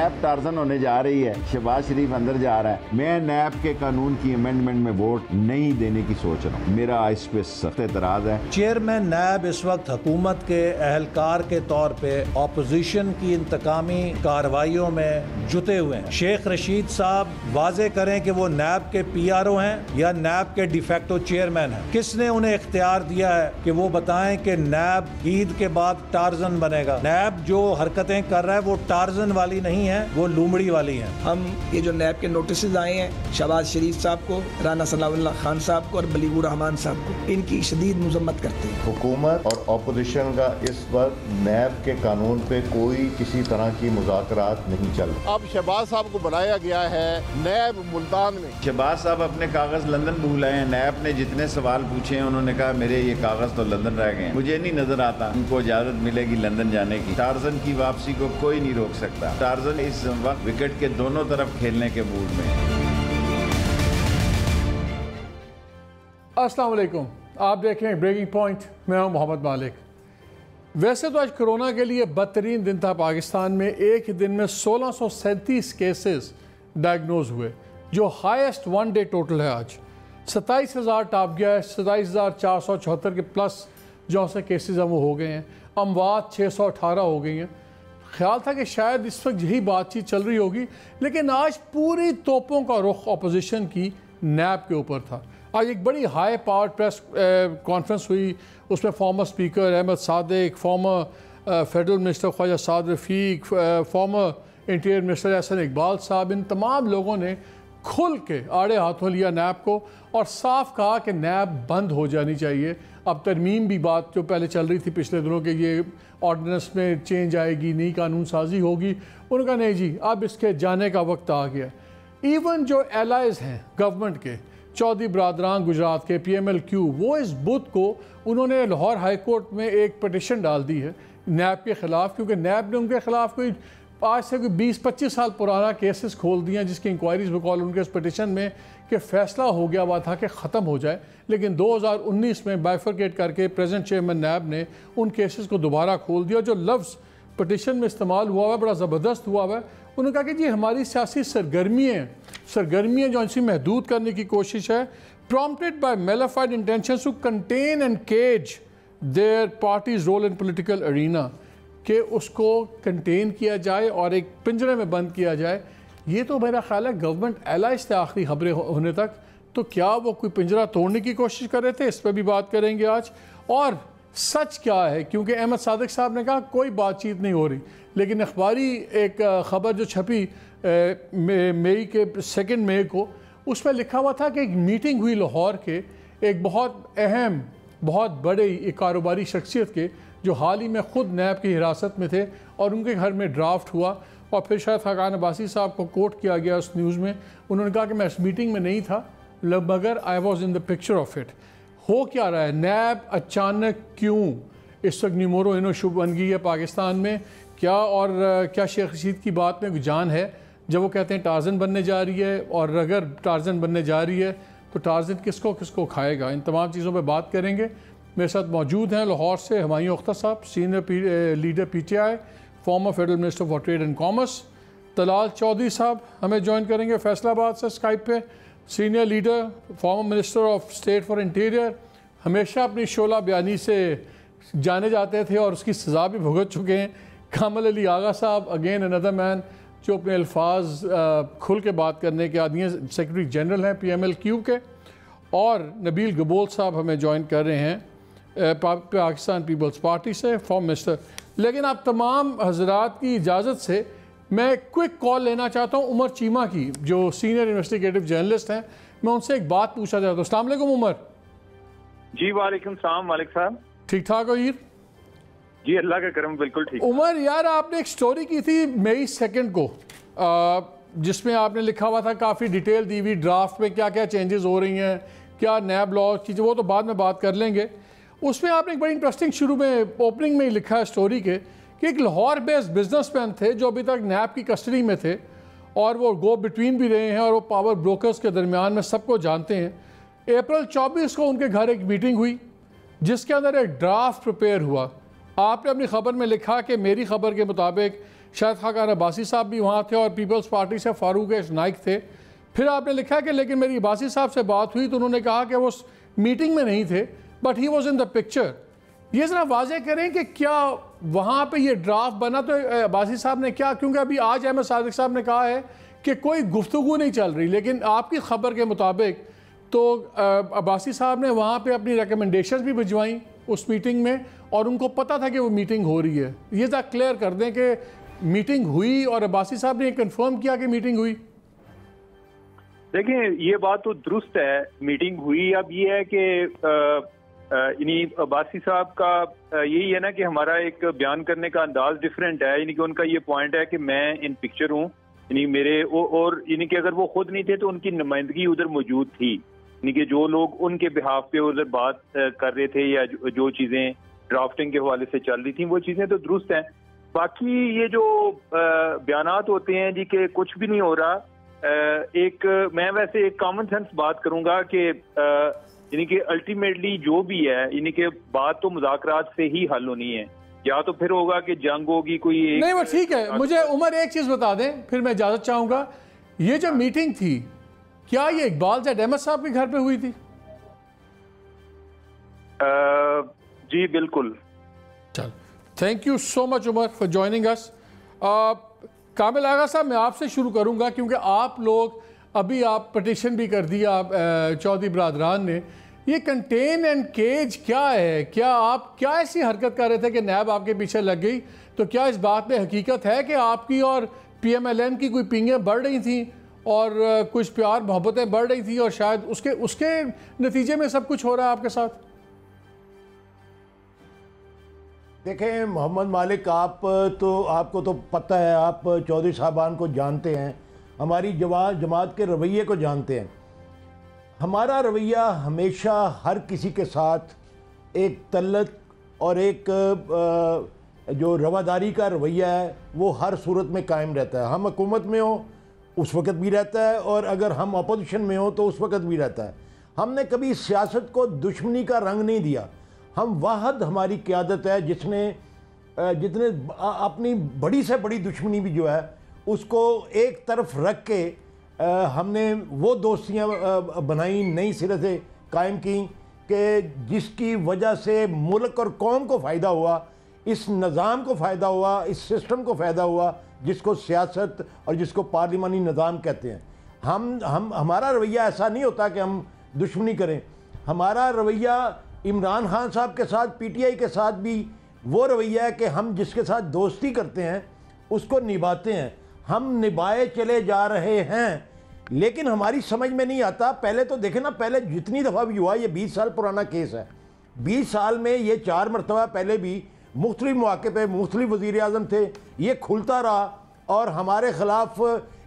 नैब torsion होने जा रही है, शहबाज शरीफ अंदर जा रहा है, मैं नैब के कानून की अमेंडमेंट में वोट नहीं देने की सोच रहा हूँ। मेरा इस पे सख्त एतराज है। चेयरमैन नैब इस वक्त हुकूमत के एहलकार के तौर पे ऑपोजिशन की इंतकामी कार्रवाइयों में जुटे हुए हैं। शेख रशीद साहब वाजे करें कि वो नैब के PRO हैं या नैब के डिफेक्टो चेयरमैन हैं। किसने उन्हें इख्तियार दिया है कि वो बताएं कि नैब ईद के बाद टार्जन बनेगा? नैब जो हरकतें कर रहा है वो टार्जन वाली नहीं है, वो लूमड़ी वाली है। हम ये जो नैब के नोटिस आए हैं शहबाज शरीफ साहब को, राना सनाउल्लाह खान साहब को और बलीगुर रहमान साहब को, इनकी शदीद मुजम्मत करते हैं। हुकूमत और अपोजिशन का इस वक्त नैब के कानून पे कोई किसी तरह की मुज़ाकरात नहीं चल रही। अब शहबाज साहब को बुलाया गया है नैब मुल्तान में। शहबाज साहब अपने कागज लंदन भूल आए हैं। नैब ने जितने सवाल पूछे हैं उन्होंने कहा मेरे ये कागज तो लंदन रह गए हैं, मुझे नहीं नजर आता उनको इजाजत मिलेगी लंदन जाने की। टार्जन की वापसी को कोई नहीं रोक सकता। टार्जन इस वक्त विकेट के दोनों तरफ खेलने के मूड में है। अस्सलाम वालेकुम, आप देखें ब्रेकिंग पॉइंट, मैं हूं मोहम्मद मालिक। वैसे तो आज कोरोना के लिए बदतरीन दिन था। पाकिस्तान में एक ही दिन में 1637 केसेस डायग्नोज हुए, जो हाईएस्ट वन डे टोटल है। आज 27,000 टॉप गया है। 27,474 के प्लस जो से केसेस हैं वो हो गए हैं। अमवात 618 हो गई हैं। ख्याल था कि शायद इस वक्त यही बातचीत चल रही होगी, लेकिन आज पूरी तोपों का रुख अपोजिशन की नैब के ऊपर था। आज एक बड़ी हाई पावर प्रेस कॉन्फ्रेंस हुई, उसमें former speaker Ahmad Sadiq, former federal minister Khawaja Saad Rafique, former interior minister Ahsan Iqbal sahab, इन तमाम लोगों ने खुल के आड़े हाथों लिया नैब को और साफ कहा कि नैब बंद हो जानी चाहिए। अब तरमीम भी बात जो पहले चल रही थी पिछले दिनों के ये ऑर्डिनेंस में चेंज आएगी, नई कानून साजी होगी, उनका नहीं जी, अब इसके जाने का वक्त आ गया। इवन जो एलाइज हैं गवर्नमेंट के, चौधरी बरादरान गुजरात के PMLQ, वो इस बुध को उन्होंने लाहौर हाई कोर्ट में एक पटिशन डाल दी है नैब के ख़िलाफ़, क्योंकि नैब ने उनके ख़िलाफ़ कोई आज से कोई 20-25 साल पुराना केसेस खोल दिए हैं, जिसकी इंक्वायरीज बकौल उनके इस पटिशन में कि फ़ैसला हो गया हुआ था कि ख़त्म हो जाए। लेकिन 2019 में बाइफरकेट करके प्रेजेंट चेयरमैन नैब ने उन केसेस को दोबारा खोल दिया। जो लफ्ज़ पटिशन में इस्तेमाल हुआ है बड़ा ज़बरदस्त हुआ है। उन्होंने कहा कि जी हमारी सियासी सरगर्मियाँ जो इनसे महदूद करने की कोशिश है, prompted by malafide intentions to contain and cage their parties role in political arena, कि उसको कंटेन किया जाए और एक पिंजरे में बंद किया जाए। ये तो मेरा ख्याल है गवर्नमेंट एलाइज थे आखिरी खबरें होने तक, तो क्या वो कोई पिंजरा तोड़ने की कोशिश कर रहे थे? इस पर भी बात करेंगे आज। और सच क्या है, क्योंकि अहमद सादिक साहब ने कहा कोई बातचीत नहीं हो रही, लेकिन अखबारी एक ख़बर जो छपी मई के 2 मई को, उसमें लिखा हुआ था कि एक मीटिंग हुई लाहौर के एक बहुत अहम, बहुत बड़े एक कारोबारी शख्सियत के, जो हाल ही में ख़ुद नैब की हिरासत में थे, और उनके घर में ड्राफ्ट हुआ और फिर शायद खाकान अब्बासी साहब को कोट किया गया उस न्यूज़ में। उन्होंने कहा कि मैं इस मीटिंग में नहीं था, मगर I was in the picture of it. हो क्या रहा है? नैब अचानक क्यों इस वक्त न्यूमोरो इनो बन गई है पाकिस्तान में? क्या और क्या शेख रशीद की बात में जान है जब वो कहते हैं टार्जन बनने जा रही है? और अगर टार्जन बनने जा रही है तो टार्जन किसको किसको खाएगा? इन तमाम चीज़ों पर बात करेंगे। मेरे साथ मौजूद हैं लाहौर से हुमायूं अख्तर साहब, senior leader PTI, former federal minister for trade and commerce. Talal Chaudhry साहब हमें ज्वाइन करेंगे फैसलाबाद से स्काइप पे, senior leader, former minister of state for interior, हमेशा अपनी शोला बयानी से जाने जाते थे और उसकी सज़ा भी भुगत चुके हैं। कामल अली आगा साहब, अगेन अनदर मैन जो अपने अल्फाज खुल के बात करने के आदि हैं, सेक्रेटरी जनरल हैं PMLQ के। और नबील गबोल साहब हमें ज्वाइन कर रहे हैं पाकिस्तान पीपल्स पार्टी से, फॉर्म मिनिस्टर। लेकिन आप तमाम हजरात की इजाज़त से मैं क्विक कॉल लेना चाहता हूँ उमर चीमा की, जो सीनियर इन्वेस्टिगेटिव जर्नलिस्ट हैं। मैं उनसे एक बात पूछना चाहता हूँ। अस्सलाम वालेकुम उमर। जी वालेकुम सलाम मालिक साहब। ठीक ठाक हो हीर? जी अल्लाह का करम, बिल्कुल ठीक। उमर यार, आपने एक स्टोरी की थी मई 2 को, जिसमें आपने लिखा हुआ था, काफ़ी डिटेल दी हुई, ड्राफ्ट में क्या क्या चेंजेस हो रही हैं, क्या नैब लॉ चीज़ें, वो तो बाद में बात कर लेंगे। उसमें आपने एक बड़ी इंटरेस्टिंग शुरू में ओपनिंग में ही लिखा है स्टोरी के कि एक लाहौर बेस्ड बिजनेसमैन थे जो अभी तक नैब की कस्टडी में थे और वो गो बिटवीन भी रहे हैं और वो पावर ब्रोकर्स के दरमियान में सबको जानते हैं। अप्रैल 24 को उनके घर एक मीटिंग हुई जिसके अंदर एक ड्राफ्ट प्रिपेयर हुआ। आपने अपनी खबर में लिखा कि मेरी खबर के मुताबिक शायद खाकान अब्बासी साहब भी वहाँ थे और पीपल्स पार्टी से फारूक नाइक थे। फिर आपने लिखा कि लेकिन मेरी अब्बासी साहब से बात हुई तो उन्होंने कहा कि वो मीटिंग में नहीं थे, but he was in the picture. ये ज़रा वाज़े करें कि क्या वहाँ पे ये ड्राफ्ट बना तो अब्बासी साहब ने क्या, क्योंकि अभी आज अहमद सादिक साहब ने कहा है कि कोई गुफ्तगू नहीं चल रही, लेकिन आपकी खबर के मुताबिक तो अब्बासी साहब ने वहाँ पे अपनी रिकमेंडेशंस भी भिजवाई उस मीटिंग में और उनको पता था कि वो मीटिंग हो रही है। ये ज़रा क्लियर कर दें कि मीटिंग हुई और अब्बासी साहब ने कंफर्म किया कि मीटिंग हुई। देखें, ये बात तो दुरुस्त है, मीटिंग हुई। अब ये है कि यानी अब्बासी साहब का यही है ना कि हमारा एक बयान करने का अंदाज डिफरेंट है। यानी कि उनका ये पॉइंट है कि मैं इन पिक्चर हूँ, यानी मेरे और यानी कि अगर वो खुद नहीं थे तो उनकी नुमाइंदगी उधर मौजूद थी, यानी कि जो लोग उनके बिहाफ पे उधर बात कर रहे थे या जो चीज़ें ड्राफ्टिंग के हवाले से चल रही थी वो चीज़ें तो दुरुस्त हैं। बाकी ये जो बयानात होते हैं जी कि कुछ भी नहीं हो रहा, मैं वैसे एक कॉमन सेंस बात करूंगा कि यानी कि अल्टीमेटली जो भी है यानी कि बात तो मुज़ाकरात से ही हल होनी है, या तो फिर होगा कि जंग होगी कोई एक। नहीं वो ठीक है। मुझे उमर एक चीज़ बता दें फिर मैं इजाज़त चाहूँगा। ये जो मीटिंग थी क्या ये इकबाल ज़ैद अहमद साहब के घर पे हुई थी? जी बिल्कुल। चल, thank you so much Umar for joining us. Kamil Agha sahab मैं आपसे शुरू करूंगा क्योंकि आप लोग अभी आप पटिशन भी कर दिया चौधरी बरादरान ने। ये कंटेन एंड केज क्या है? क्या आप क्या ऐसी हरकत कर रहे थे कि नैब आपके पीछे लग गई? तो क्या इस बात में हकीकत है कि आपकी और PMLN की कोई पिंगें बढ़ रही थी और कुछ प्यार मोहब्बतें बढ़ रही थी और शायद उसके नतीजे में सब कुछ हो रहा है आपके साथ? देखें मोहम्मद मालिक, आपको तो पता है, आप चौधरी साहबान को जानते हैं, हमारी जमात के रवैये को जानते हैं। हमारा रवैया हमेशा हर किसी के साथ एक तल्लत और एक जो रवादारी का रवैया है वो हर सूरत में कायम रहता है। हम हुकूमत में हो उस वक़्त भी रहता है और अगर हम अपोजिशन में हो तो उस वक़्त भी रहता है। हमने कभी सियासत को दुश्मनी का रंग नहीं दिया। हम वाहद हमारी क़यादत है जिसने अपनी बड़ी से बड़ी दुश्मनी भी जो है उसको एक तरफ रख के हमने वो दोस्तियाँ बनाई, नई सिरे से कायम की कि जिसकी वजह से मुल्क और कौम को फ़ायदा हुआ, इस निज़ाम को फ़ायदा हुआ, इस सिस्टम को फ़ायदा हुआ जिसको सियासत और जिसको पार्लिमानी निज़ाम कहते हैं। हमारा रवैया ऐसा नहीं होता कि हम दुश्मनी करें। हमारा रवैया इमरान खान साहब के साथ, PTI के साथ भी वो रवैया है कि हम जिसके साथ दोस्ती करते हैं उसको निभाते हैं। हम निभाए चले जा रहे हैं, लेकिन हमारी समझ में नहीं आता। पहले तो देखें ना, पहले जितनी दफ़ा भी हुआ, ये 20 साल पुराना केस है। 20 साल में ये 4 मरतबा पहले भी मुख्तलिफ मौके पे मुख्तलिफ वज़ीर आज़म थे, ये खुलता रहा और हमारे ख़िलाफ़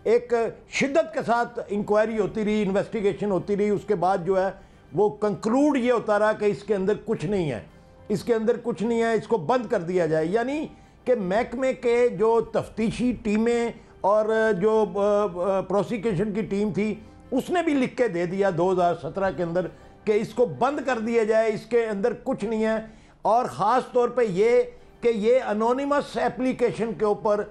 एक शिद्दत के साथ इंक्वायरी होती रही, इन्वेस्टिगेशन होती रही। उसके बाद जो है वो कंक्लूड ये होता रहा कि इसके अंदर कुछ नहीं है, इसके अंदर कुछ नहीं है, इसको बंद कर दिया जाए। यानी कि महकमे के जो तफ्तीशी टीमें और जो प्रोसिक्यूशन की टीम थी उसने भी लिख के दे दिया 2017 के अंदर कि इसको बंद कर दिया जाए, इसके अंदर कुछ नहीं है। और ख़ास तौर पे ये कि ये अनोनिमस एप्लीकेशन के ऊपर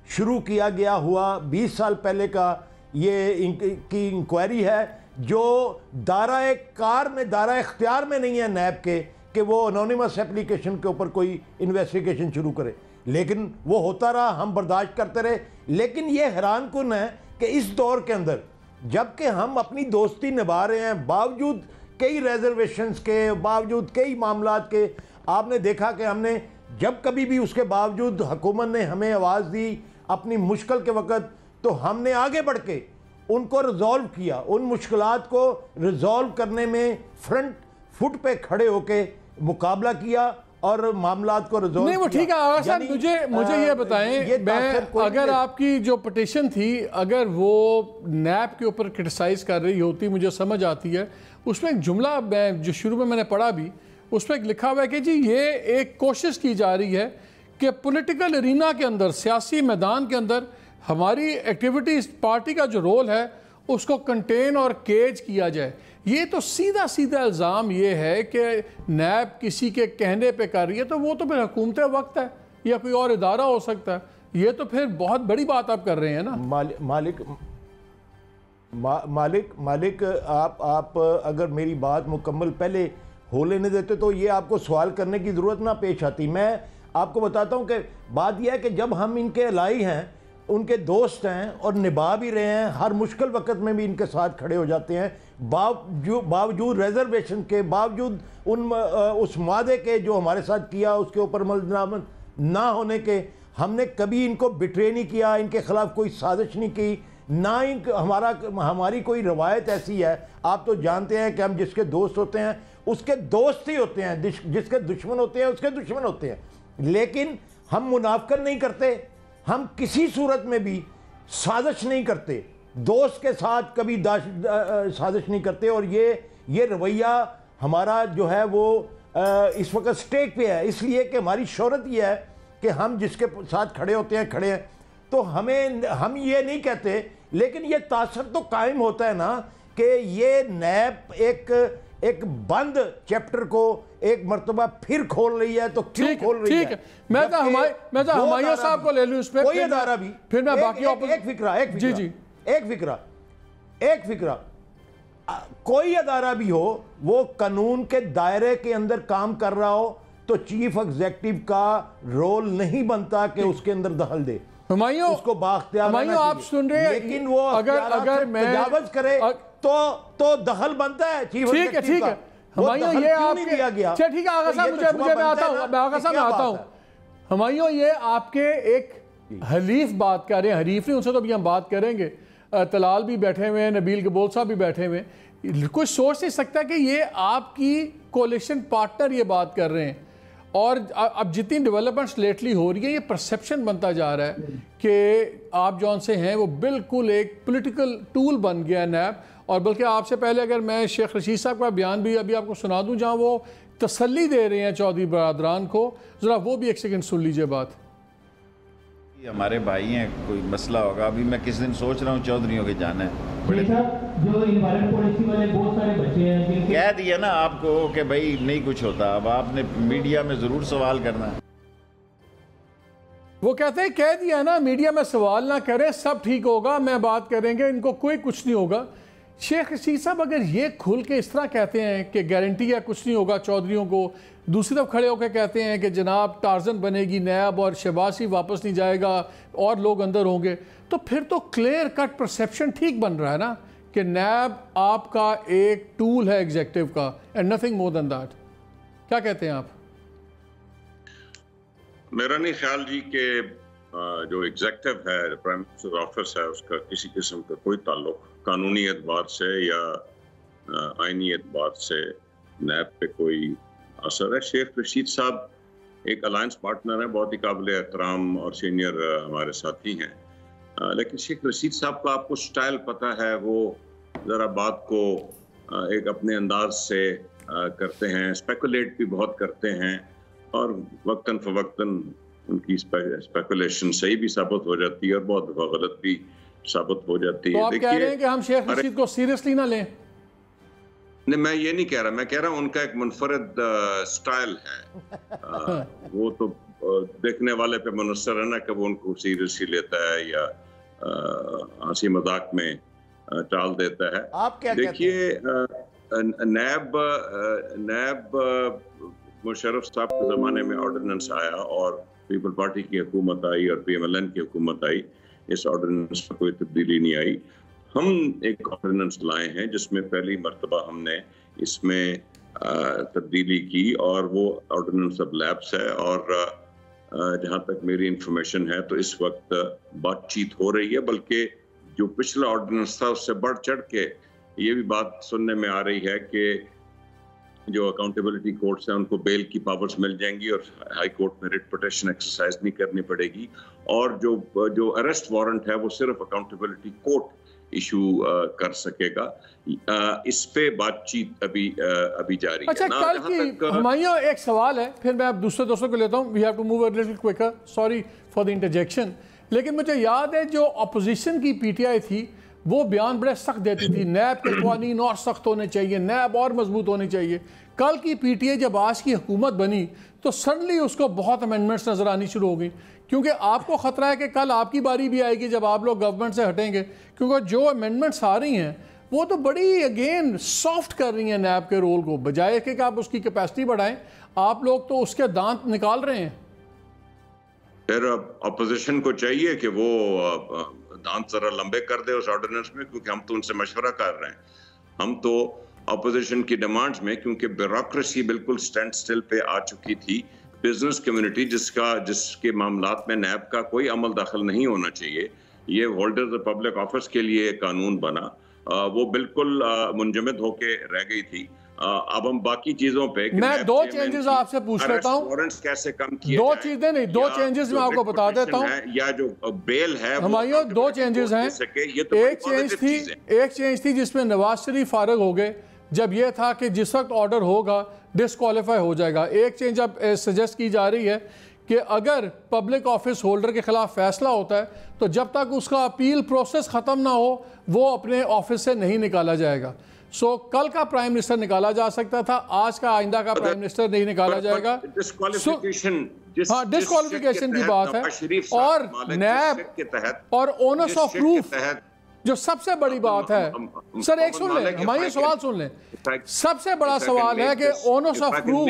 शुरू किया गया हुआ 20 साल पहले का ये की इंक्वायरी है जो दायरा कार में, दायरा इख्तियार में नहीं है नैब के कि वो अनोनिमस एप्लीकेशन के ऊपर कोई इन्वेस्टिगेशन शुरू करे, लेकिन वो होता रहा, हम बर्दाश्त करते रहे। लेकिन ये हैरानकुन है कि इस दौर के अंदर जबकि हम अपनी दोस्ती निभा रहे हैं, बावजूद कई रिजर्वेशंस के, बावजूद कई मामलात के, आपने देखा कि हमने जब कभी भी उसके बावजूद हुकूमत ने हमें आवाज़ दी अपनी मुश्किल के वक़्त, तो हमने आगे बढ़ के उनको रिजॉल्व किया, उन मुश्किलात को रिजॉल्व करने में फ्रंट फुट पे खड़े होके मुकाबला किया और मामलात को रिजॉल्व नहीं वो ठीक है। आगा साहब मुझे ये बताएं, मैं अगर आपकी जो पटिशन थी अगर वो नैब के ऊपर क्रिटिसाइज कर रही होती, मुझे समझ आती है। उसमें एक जुमला मैं जो शुरू में मैंने पढ़ा भी, उसमें एक लिखा हुआ है कि जी ये एक कोशिश की जा रही है कि पॉलिटिकल एरिना के अंदर, सियासी मैदान के अंदर हमारी एक्टिविटीज़, पार्टी का जो रोल है उसको कंटेन और केज किया जाए। ये तो सीधा सीधा इल्ज़ाम ये है कि नैब किसी के कहने पे कर रही है, तो वो तो फिर हुकूमत वक्त है या कोई और इदारा हो सकता है। ये तो फिर बहुत बड़ी बात आप कर रहे हैं ना। मालिक आप अगर मेरी बात मुकम्मल पहले हो लेने देते तो ये आपको सवाल करने की ज़रूरत ना पेश आती। मैं आपको बताता हूँ कि बात यह है कि जब हम इनके अलाई हैं, उनके दोस्त हैं और निभा भी रहे हैं, हर मुश्किल वक्त में भी इनके साथ खड़े हो जाते हैं, बावजूद रिजर्वेशन के, बावजूद उस वादे के जो हमारे साथ किया उसके ऊपर अमल ना होने के, हमने कभी इनको बिट्रे नहीं किया, इनके खिलाफ कोई साजिश नहीं की, ना ही हमारी कोई रवायत ऐसी है। आप तो जानते हैं कि हम जिसके दोस्त होते हैं उसके दोस्त ही होते हैं, जिसके दुश्मन होते हैं उसके दुश्मन होते हैं, लेकिन हम मुनाफिकत नहीं करते, हम किसी सूरत में भी साजिश नहीं करते, दोस्त के साथ कभी साजिश नहीं करते। और ये रवैया हमारा जो है वो इस वक्त स्टेक पे है, इसलिए कि हमारी शोहरत ये है कि हम जिसके साथ खड़े होते हैं खड़े हैं। तो हम ये नहीं कहते, लेकिन ये तासर तो कायम होता है ना कि ये नैब एक बंद चैप्टर को एक मरतबा फिर खोल रही है। तो क्यों खोल रही है? ठीक है, मैं तो हमायूं साहब को ले लूं इसमें, कोई अदारा भी, फिर मैं बाकी एक फिक्रा कोई अदारा भी हो, वो कानून के दायरे के अंदर काम कर रहा हो तो चीफ एग्जीक्यूटिव का रोल नहीं बनता कि उसके अंदर दखल दे। उसको बाख्तियार आप सुन रहे हैं, लेकिन वो अगर मैं तजावुज करे तो दखल बनता है चीफ एग्जीक्यूटिव का। हुमायूं ये आपके दिया गया। ठीक है आगा साहब, मुझे मैं आता हूं। हुमायूं ये आपके एक हलीफ बात कर रहे हैं, हरीफ नहीं, उनसे तो अभी हम बात करेंगे। तलाल भी बैठे हुए हैं, नबील कबूल साहब भी बैठे हुए हैं। कोई सोच नहीं सकता कि ये आपकी कोalition पार्टनर ये बात कर रहे हैं। और अब जितनी डेवलपमेंट्स लेटली हो रही है, ये परसेप्शन बनता जा रहा है कि आप जौन से हैं वो बिल्कुल एक पॉलिटिकल टूल बन गया है नैब। और बल्कि आपसे पहले अगर मैं शेख रशीद साहब का बयान भी अभी आपको सुना दूं, जहां वो तसल्ली दे रहे हैं चौधरी बरादरान को, ज़रा वो भी एक सेकंड सुन लीजिए बात। हमारे भाई हैं, कोई मसला होगा, अभी मैं किस दिन सोच रहा हूँ चौधरीयों के जाना है। जो इन्वायरमेंट पॉलिसी वाले बहुत सारे बच्चे हैं, कह दिया ना आपको कि भाई नहीं कुछ होता, अब आपने मीडिया में ज़रूर सवाल करना है। वो कहते हैं कह दिया ना, मीडिया में सवाल ना करें, सब ठीक होगा, मैं बात करेंगे, इनको कोई कुछ नहीं होगा। शेख रशीद साहब अगर ये खुल के इस तरह कहते हैं कि गारंटी है कुछ नहीं होगा चौधरीयों को, दूसरी तरफ खड़े होकर कहते हैं कि जनाब टार्जन बनेगी नैब और शहबाज वापस नहीं जाएगा और लोग अंदर होंगे, तो फिर तो क्लियर कट परसेप्शन ठीक बन रहा है ना कि नैब आपका एक टूल है एग्जीक्यूटिव का, and nothing more than that. क्या कहते हैं आप? मेरा नहीं ख्याल जी कि जो एग्जीक्यूटिव है, प्राइम मिनिस्टर ऑफिस है, उसका किसी किस्म का कोई ताल्लुक कानूनी एतबार से या आइनी एतबार से नैब पे कोई असर है। शेख रशीद साहब एक अलायंस पार्टनर है, बहुत ही काबिल एहतराम और सीनियर हमारे साथी हैं, लेकिन शेख रशीद साहब का आपको स्टाइल पता है, वो ज़रा बात को एक अपने अंदाज से करते हैं, स्पेकुलेट भी बहुत करते हैं और वक्तन फवक्तन उनकी स्पेकुलेशन सही भी साबित हो जाती है और बहुत दफ़ा गलत भी साबित हो जाती है। तो आप कह रहे हैं कि हम शेख रशीद को सीरियसली ना लें? नहीं, मैं ये नहीं कह रहा, मैं कह रहा हूँ उनका एक मुनफरद स्टाइल है। वो तो देखने वाले पे मुनस्सर है ना कि वो उनको सीरियसली लेता है या हंसी मजाक में टाल देता है। आप क्या देखिए, नैब मुशर्रफ साहब के ज़माने में ऑर्डिनेंस आया और पीपल पार्टी की हुकूमत आई और PMLN की हुकूमत आई, इस ऑर्डिनेंस में कोई तब्दीली नहीं आई। हम एक ऑर्डिनेंस लाए हैं जिसमें पहली मर्तबा हमने इसमें तब्दीली की और वो ऑर्डिनेंस अब लैप्स है और जहाँ तक मेरी इंफॉर्मेशन है तो इस वक्त बातचीत हो रही है, बल्कि जो पिछला ऑर्डिनेंस था उससे बढ़ चढ़ के ये भी बात सुनने में आ रही है कि जो अकाउंटेबिलिटी कोर्ट्स हैं उनको बेल की पावर्स मिल जाएंगी और हाई कोर्ट में रिट पिटीशन एक्सरसाइज नहीं करनी पड़ेगी और जो अरेस्ट वारंट है वो सिर्फ अकाउंटेबिलिटी कोर्ट इशू कर सकेगा। इस पे बातचीत अभी जारी है। अच्छा, कल की हुमायूं एक सवाल है, फिर मैं अब दूसरे दोस्तों को लेता हूँ। We have to move a little quicker, sorry for the interjection. लेकिन मुझे याद है जो अपोजिशन की PTI थी वो बयान बड़े सख्त देती थी, नैब के क़वानीन और सख्त होने चाहिए, नैब और मजबूत होनी चाहिए। कल की पीटीआई जब आज की हुकूमत बनी तो सडनली उसको बहुत अमेंडमेंट्स नज़र आनी शुरू हो गई, क्योंकि आपको ख़तरा है कि कल आपकी बारी भी आएगी जब आप लोग गवर्नमेंट से हटेंगे, क्योंकि जो अमेंडमेंट्स आ रही हैं वो तो बड़ी अगेन सॉफ्ट कर रही हैं नैब के रोल को, बजाय कि आप उसकी कैपेसिटी बढ़ाएं, आप लोग तो उसके दांत निकाल रहे हैं। फिर अपोजिशन को चाहिए कि वो दांत जरा लंबे कर दे उस ऑर्डिनेंस में, क्योंकि हम तो उनसे मशवरा कर रहे हैं। हम तो अपोजिशन की डिमांड्स में, क्योंकि ब्यूरोक्रेसी बिल्कुल स्टैंड स्टिल पे आ चुकी थी, बिजनेस कम्युनिटी जिसके मामलात में नैब का कोई अमल दाखिल नहीं होना चाहिए, ये होल्डर्स ऑफ पब्लिक ऑफिस के लिए कानून बना, वो बिल्कुल मुंजमद होके रह गई थी। अब हम बाकी चीजों पे मैं दो चेंजेस आपसे पूछ लेता हूँ, वारंट्स कैसे कम किए दो चीजें नहीं, दो चेंजेस मैं आपको बता देता हूँ, या जो बेल है हमारे दो चेंजेस हैं। एक चेंज थी जिसमें नवाज शरीफ फारग हो गए, जब यह था कि जिस वक्त ऑर्डर होगा डिसक्वालीफाई हो जाएगा। एक चेंज अब सजेस्ट की जा रही है कि अगर पब्लिक ऑफिस होल्डर के खिलाफ फैसला होता है तो जब तक उसका अपील प्रोसेस ख़त्म ना हो वो अपने ऑफिस से नहीं निकाला जाएगा। सो कल का प्राइम मिनिस्टर निकाला जा सकता था, आज का आइंदा का प्राइम मिनिस्टर नहीं निकाला जाएगा। हाँ, डिस्क्वालिफिकेशन की बात है, और नैब और ओनर्स ऑफ प्रूफ जो सबसे बड़ी बात है। सर एक सुन लें, हमारे सवाल सुन लें। सबसे बड़ा सवाल है कि ओनर्स ऑफ प्रूफ,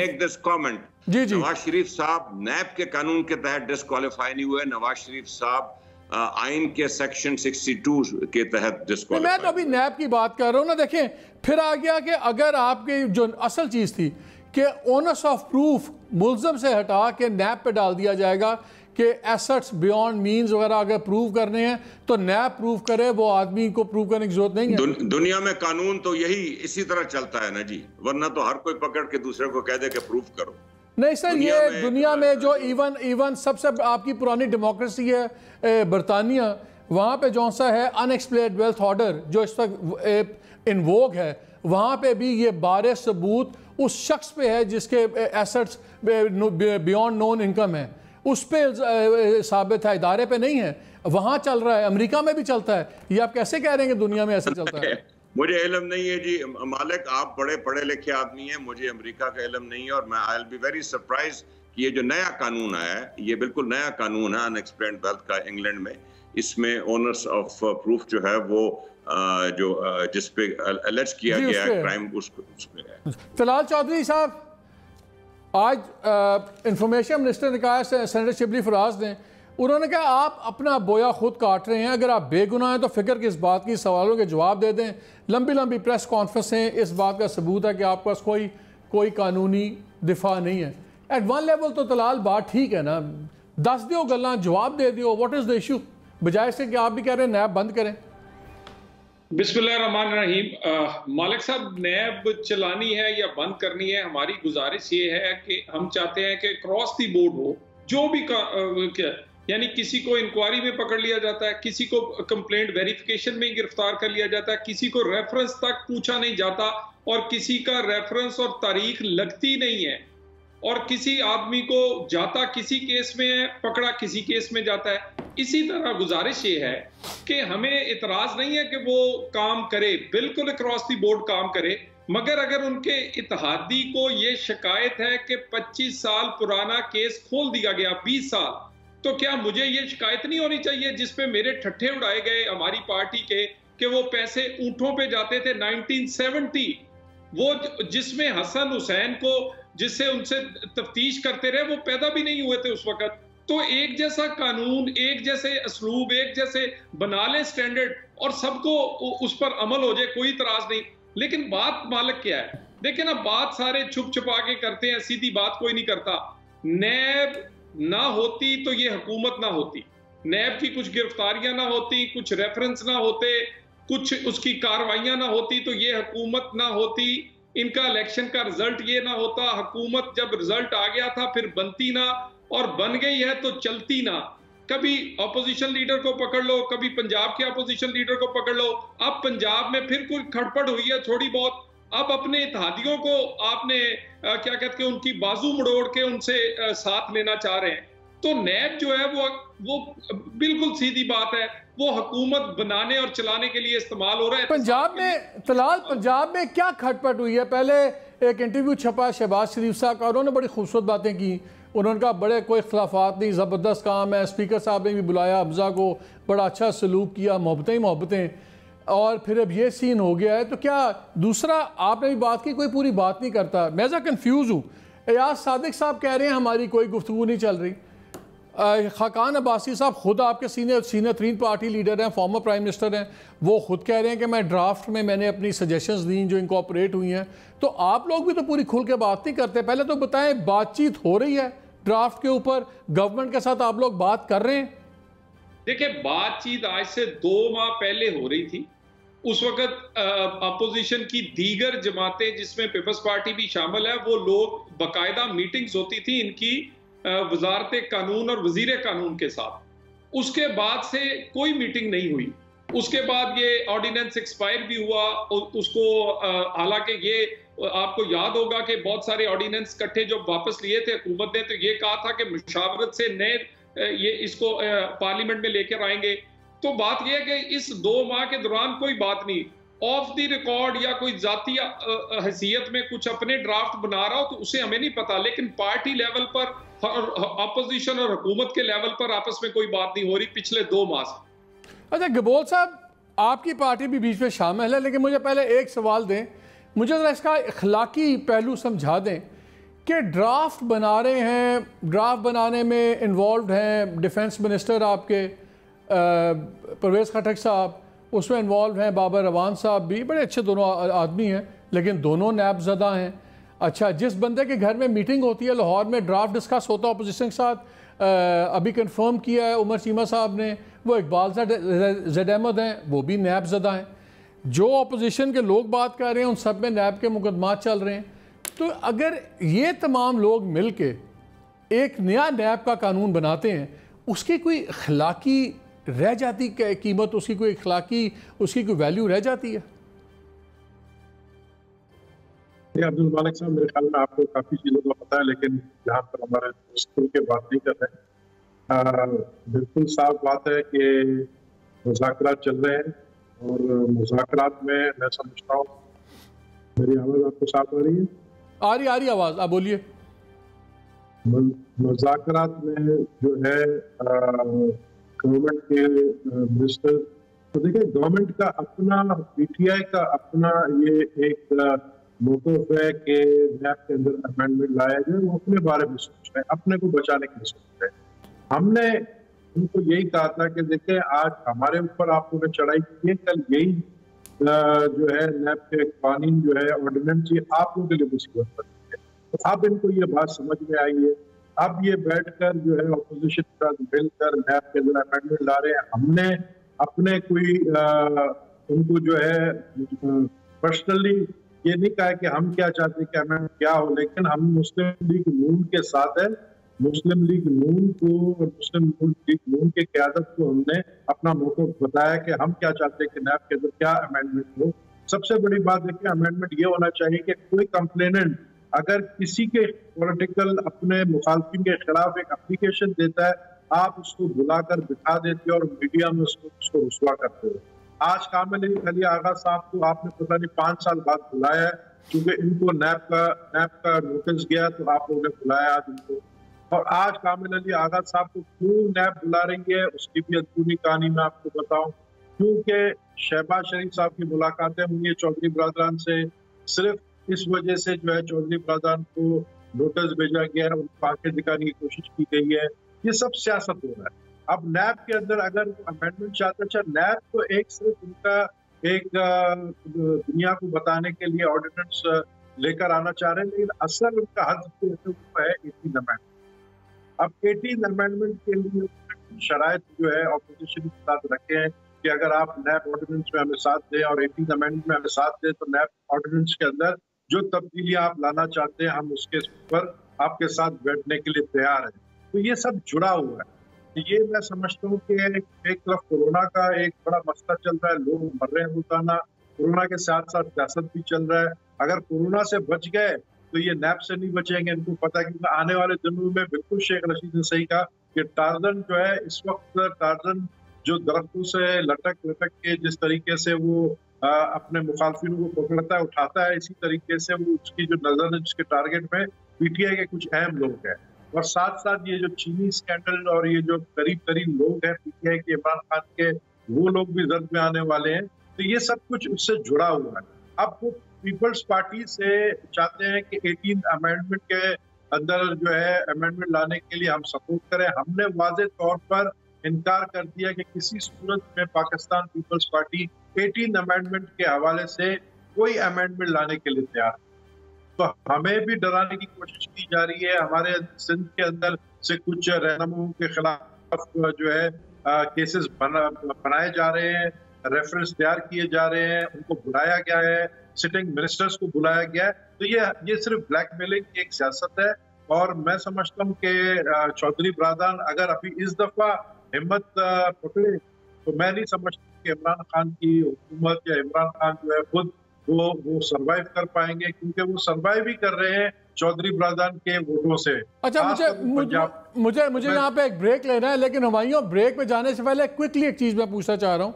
जी जी, नवाज शरीफ साहब नैब के कानून के तहत डिस्क्वालीफाई नहीं हुए, नवाज शरीफ साहब आइन के सेक्शन 62 के तहत डिस्क्वालीफाई। मैं तो अभी नैब की बात कर रहा हूँ ना। देखें, फिर आ गया कि अगर आपकी जो असल चीज थी कि ओनर्स ऑफ प्रूफ मुल्ज़म से हटा के नैब पे डाल दिया जाएगा कि एसेट्स बियॉन्ड मींस वगैरह अगर प्रूव करने हैं तो नैब प्रूव करे, वो आदमी को प्रूव करने की जरूरत नहीं है। दुनिया में कानून तो यही इसी तरह चलता है ना जी, वरना तो हर कोई पकड़ के दूसरे को कह दे कि प्रूव करो। नहीं सर, ये दुनिया में जो इवन सबसे आपकी पुरानी डेमोक्रेसी है बरतानिया, वहाँ पे जौन सा है अनएक्सप्लेन्ड वेल्थ ऑर्डर जो इस वक्त इन वोग है, वहाँ पे भी ये बारे सबूत उस शख्स पे है जिसके एसेट्स बियॉन्ड नोन इनकम है, उस पे साबित है, इदारे पे नहीं है। वहाँ चल रहा है, अमेरिका में भी चलता है। ये आप कैसे कह रहे हैं कि दुनिया में ऐसे चलता है? मुझे इल्म नहीं है जी मालिक, आप बड़े पढ़े लिखे आदमी हैं, मुझे अमेरिका का इल्म नहीं है, और मैं I will be very surprise कि ये जो नया कानून आया है, ये बिल्कुल नया कानून है अनएक्सप्लेन्ड वेल्थ का इंग्लैंड में। इसमें ओनर्स ऑफ प्रूफ जो है वो जो जिस पे एलेज किया गया है क्राइम, उसमें है। तलाल चौधरी साहब, आज इंफॉर्मेशन मिनिस्टर ने कहा, सेनेटर शिबली फराज ने, उन्होंने कहा आप अपना बोया खुद काट रहे हैं, अगर आप बेगुनाह हैं तो फिक्र किस बात की, सवालों के जवाब दे दें। लंबी लंबी प्रेस कॉन्फ्रेंसें इस बात का सबूत है कि आपके पास कोई कानूनी दिफा नहीं है। एट वन लेवल तो तलाल बात ठीक है ना, दस दियो गल्ला, जवाब दे दियो, व्हाट इज द इशू, बजाय से कि आप भी कह रहे हैं नैब बंद करें। बिस्मिल्लाहिर्रहमानिर्रहीम। मालिक साहब, नैब चलानी है या बंद करनी है, हमारी गुजारिश ये है कि हम चाहते हैं कि क्रॉस दी बोर्ड हो, जो भी यानी किसी को इंक्वायरी में पकड़ लिया जाता है, किसी को कंप्लेंट वेरिफिकेशन में गिरफ्तार कर लिया जाता है, किसी को रेफरेंस तक पूछा नहीं जाता, और किसी का रेफरेंस और तारीख लगती नहीं है, और किसी आदमी को जाता किसी केस में है, पकड़ा किसी केस में जाता है। इसी तरह गुजारिश ये है कि हमें इतराज नहीं है कि वो काम करे, बिल्कुल क्रॉस दी बोर्ड काम करे, मगर अगर उनके इत्तेहादी को ये शिकायत है कि 25 साल पुराना केस खोल दिया गया, 20 साल, तो क्या मुझे ये शिकायत नहीं होनी चाहिए जिसपे मेरे ठट्ठे उड़ाए गए हमारी पार्टी के कि वो पैसे ऊंटों पे जाते थे 1970, वो जिसमें हसन हुसैन को जिससे उनसे तफ्तीश करते रहे वो पैदा भी नहीं हुए थे उस वक्त। तो एक जैसा कानून, एक जैसे असलूब, एक जैसे बना ले स्टैंडर्ड, और सबको उस पर अमल हो जाए, कोई इतराज नहीं। लेकिन बात मालिक क्या है, देखिए ना, बात सारे छुप छुपा के करते हैं, सीधी बात कोई नहीं करता। नैब ना होती तो ये हुकूमत ना होती, नैब की कुछ गिरफ्तारियां ना होती, कुछ रेफरेंस ना होते, कुछ उसकी कार्रवाइयां ना होती तो ये हुकूमत ना होती, इनका इलेक्शन का रिजल्ट ये ना होता। हुकूमत जब रिजल्ट आ गया था फिर बनती ना, और बन गई है तो चलती ना। कभी अपोजिशन लीडर को पकड़ लो, कभी पंजाब के अपोजिशन लीडर को पकड़ लो, अब पंजाब में फिर कोई खड़पड़ हुई है थोड़ी बहुत, अब अपने इत्तेहादियों को आपने क्या कहते हैं उनकी बाजू मड़ोड़ के उनसे साथ लेना चाह रहे हैं। तो नैब जो है वो बिल्कुल सीधी बात है, वो हुकूमत बनाने और चलाने के लिए इस्तेमाल हो रहा है। पंजाब में तलाल, पंजाब में क्या खटपट हुई है? पहले एक इंटरव्यू छपा शहबाज शरीफ साहब का, उन्होंने बड़ी खूबसूरत बातें की। उन्होंने कहा बड़े कोई इख्तलाफात नहीं, ज़बरदस्त काम है, स्पीकर साहब ने भी बुलाया अब्जा को, बड़ा अच्छा सलूक किया, मोहब्बतें ही मोहब्बतें, और फिर अब ये सीन हो गया है। तो क्या दूसरा आपने भी बात की, कोई पूरी बात नहीं करता। मैं ज़रा कन्फ्यूज़ हूँ। एयाज सादिक साहब कह रहे हैं हमारी कोई गुफ्तगू नहीं चल रही। खाकान अब्बासी साहब खुद आपके सीनियर तरीन पार्टी लीडर हैं, फॉर्मर प्राइम मिनिस्टर हैं, वो खुद कह रहे हैं कि मैं ड्राफ्ट में मैंने अपनी सजेशंस दी जो इनकॉर्पोरेट हुई हैं। तो आप लोग भी तो पूरी खुल के बात नहीं करते। पहले तो बताएं, बातचीत हो रही है ड्राफ्ट के ऊपर, गवर्नमेंट के साथ आप लोग बात कर रहे हैं? देखिए, बातचीत आज से 2 माह पहले हो रही थी। उस वक्त अपोजिशन की दीगर जमातें जिसमें पीपल्स पार्टी भी शामिल है, वो लोग बाकायदा मीटिंग्स होती थी इनकी वजारत कानून और वजीर कानून के साथ। उसके बाद से कोई मीटिंग नहीं हुई। उसके बाद ये ऑर्डिनेंस एक्सपायर भी हुआ उसको, हालांकि ये आपको याद होगा कि बहुत सारे ऑर्डिनेंस इकट्ठे जो वापस लिए थे हुकूमत ने, तो ये कहा था कि मुशावरत से नए ये इसको पार्लियामेंट में लेकर आएंगे। तो बात यह है कि इस 2 माह के दौरान कोई बात नहीं, ऑफ द रिकॉर्ड या कोई जाती हैसियत में कुछ अपने ड्राफ्ट बना रहा हो तो उसे हमें नहीं पता, लेकिन पार्टी लेवल पर अपोजिशन और हुकूमत के लेवल पर आपस में कोई बात नहीं हो रही पिछले 2 माह से। अच्छा गबोल साहब, आपकी पार्टी भी बीच में शामिल है, लेकिन मुझे पहले एक सवाल दें, मुझे ज़रा इसका इखलाकी पहलू समझा दें कि ड्राफ्ट बना रहे हैं, ड्राफ्ट बनाने में इन्वॉल्व हैं डिफेंस मिनिस्टर आपके परवेज़ खटक साहब, उसमें इन्वॉल्व हैं बाबर रवान साहब भी, बड़े अच्छे दोनों आदमी हैं, लेकिन दोनों नैब ज़दा हैं। अच्छा, जिस बंदे के घर में मीटिंग होती है लाहौर में, ड्राफ्ट डिस्कस होता है अपोजिशन के साथ, अभी कंफर्म किया है उमर चीमा साहब ने, वो इकबाल ज़ैद अहमद हैं, वो भी नैब ज़दा हैं। जो अपोजिशन के लोग बात कर रहे हैं उन सब में नैब के मुकदमात चल रहे हैं। तो अगर ये तमाम लोग मिल के एक नया नैब का कानून बनाते हैं, उसकी कोई अखलाकी रह जाती कीमत, उसकी कोई अखलाकी, उसकी कोई वैल्यू रह जाती है? अब्दुल मालिक साहब, मेरे ख्याल में आपको काफ़ी चीज़ों का पता है, लेकिन यहाँ पर हमारे स्कूल के बात नहीं कर रहे। बिल्कुल साफ बात है कि मुज़ाकरात चल रहे हैं और मुज़ाकरात में मैं समझता हूँ, मेरी आवाज़ आपको साफ आ रही है? आ रही आवाज़, आप बोलिए। मुज़ाकरात में जो है गवर्नमेंट के मिनिस्टर, तो देखिए गवर्नमेंट का अपना, पीटीआई का अपना ये एक मौक़िफ़ है कि नैब के अंदर अमेंडमेंट लाया जाए, वो अपने बारे में सोच रहे हैं, अपने को बचाने के लिए सोच रहे हैं। हमने उनको यही कहा था कि देखिए आज हमारे ऊपर आप लोगों ने चढ़ाई की है, कल यही जो है नैब के कानून जो है ऑर्डिनेंस, ये आप लोगों के लिए मुसीबत बनती है। तो अब इनको ये बात समझ में आई है, अब ये बैठकर जो है अपोजिशन के साथ मिलकर नैब के अंदर अमेंडमेंट ला रहे हैं। हमने अपने कोई उनको जो है पर्सनली ये नहीं कहा कि हम क्या चाहते कि अमेंडमेंट क्या हो, लेकिन हम मुस्लिम लीग नून के साथ है। मुस्लिम लीग नून को और मुस्लिम लीग नून के क़यादत को हमने अपना मौक़िफ़ बताया कि हम क्या चाहते हैं कि नैब के अंदर क्या अमेंडमेंट हो। सबसे बड़ी बात देखिए, अमेंडमेंट ये होना चाहिए कि कोई कंप्लेनेंट अगर किसी के पॉलिटिकल अपने मुखालफिन के खिलाफ एक एप्लीकेशन देता है, आप उसको बुलाकर बिठा देते हो और मीडिया में उसको रुसवा करते हो। आज कामिल अली आगा साहब को आपने पता नहीं 5 साल बाद बुलाया है, क्योंकि इनको नैब का नोटिस गया तो आप लोगों ने बुलाया आज इनको। और आज कामिल अली आगा साहब को क्यों नैब बुला रही है, उसकी भी अंदरूनी कहानी मैं आपको बताऊं। क्योंकि शहबाज शरीफ साहब की मुलाकातें हुई है चौधरी बरादरान से, सिर्फ इस वजह से जो है चौधरी बरादरान को नोटिस भेजा गया है, उनको आंखें दिखाने की कोशिश की गई है। ये सब सियासत हो रहा है। अब नैब के अंदर अगर अमेंडमेंट चाहते, अच्छा नैब तो एक सिर्फ उनका एक दुनिया को बताने के लिए ऑर्डिनेंस लेकर आना चाह रहे हैं, लेकिन असल उनका हद जो है 18 अमेंडमेंट। अब 18 अमेंडमेंट के लिए शराइत जो है ऑपोजिशन के साथ रखे हैं कि अगर आप नैब ऑर्डिनेंस में हमें साथ दें और 18 अमेंडमेंट में हमें साथ दें, तो नैब ऑर्डिनेंस के अंदर जो तब्दीलियां आप लाना चाहते हैं हम उसके ऊपर आपके साथ बैठने के लिए तैयार हैं। तो ये सब जुड़ा हुआ है। ये मैं समझता हूँ कि एक तरफ कोरोना का एक बड़ा मसला चल रहा है, लोग मर रहे हैं रोजाना, कोरोना के साथ साथ सियासत भी चल रहा है। अगर कोरोना से बच गए तो ये नैब से नहीं बचेंगे, इनको पता है। क्योंकि आने वाले दिनों में बिल्कुल शेख रशीद ने सही कहा कि टार्जन जो है इस वक्त, टार्जन जो दरख्तों से लटक के जिस तरीके से वो अपने मुखालफिनों को पकड़ता है, उठाता है, इसी तरीके से वो उसकी जो नजर है जिसके टारगेट में पीटीआई के कुछ अहम लोग हैं। और साथ साथ ये जो चीनी स्कैंडल और ये जो करीब करीब लोग हैं पीटीआई के, इमरान खान के, वो लोग भी जद में आने वाले हैं। तो ये सब कुछ उससे जुड़ा हुआ है। अब वो पीपल्स पार्टी से चाहते हैं कि 18 अमेंडमेंट के अंदर जो है अमेंडमेंट लाने के लिए हम सपोर्ट करें। हमने वाज़े तौर पर इनकार कर दिया कि किसी सूरत में पाकिस्तान पीपल्स पार्टी 18 अमेंडमेंट के हवाले से कोई अमेंडमेंट लाने के लिए तैयार है। तो हमें भी डराने की कोशिश की जा रही है। हमारे सिंध के अंदर से कुछ रहनुमाओं के खिलाफ जो है केसेस बनाए जा रहे हैं, रेफरेंस तैयार किए जा रहे हैं, उनको बुलाया गया है, सिटिंग मिनिस्टर्स को बुलाया गया है। तो ये सिर्फ ब्लैकमेलिंग की एक सियासत है। और मैं समझता हूँ कि चौधरी बरादरान अगर अभी इस दफा हिम्मत पकड़े तो मैं नहीं समझता कि इमरान खान की हुकूमत या इमरान खान जो है खुद वो सर्वाइव कर पाएंगे, क्योंकि वो सर्वाइव ही कर रहे हैं चौधरी बरादरान के वोटों से। अच्छा, मुझे यहाँ पे एक ब्रेक लेना है, लेकिन हमारियों ब्रेक पे जाने से पहले क्विकली एक चीज़ मैं पूछना चाह रहा हूँ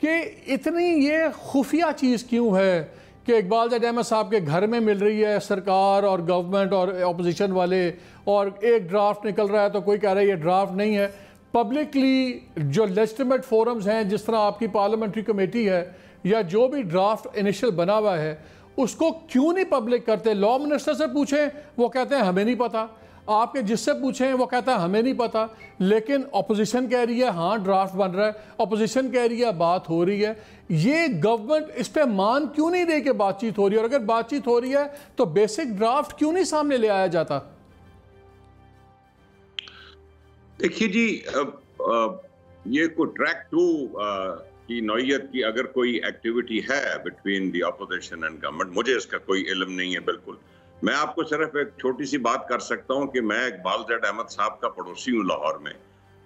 कि इतनी ये खुफिया चीज़ क्यों है कि इकबाल जैद अहमद साहब के घर में मिल रही है सरकार और गवर्नमेंट और अपोजिशन वाले, और एक ड्राफ्ट निकल रहा है तो कोई कह रहा है ये ड्राफ्ट नहीं है। पब्लिकली जो लेजिटिमेट फोरम्स हैं, जिस तरह आपकी पार्लियामेंट्री कमेटी है, या जो भी ड्राफ्ट इनिशियल बना हुआ है, उसको क्यों नहीं पब्लिक करते? लॉ मिनिस्टर से पूछें, वो कहते हैं हमें नहीं पता। आपके जिससे पूछें वो कहता है हमें नहीं पता। लेकिन अपोजिशन कह रही है हाँ ड्राफ्ट बन रहा है, अपोजिशन कह रही है बात हो रही है। ये गवर्नमेंट इस पे मान क्यों नहीं रही कि बातचीत हो रही है? और अगर बातचीत हो रही है तो बेसिक ड्राफ्ट क्यों नहीं सामने ले आया जाता? देखिए जी, ये कोई ट्रैक 2 की नौयत की अगर कोई एक्टिविटी है between the opposition and government, मुझे इसका कोई इल्म नहीं है बिल्कुल। मैं आपको सिर्फ एक छोटी सी बात कर सकता हूं कि मैं इकबाल जैद अहमद साहब का पड़ोसी हूं लाहौर में,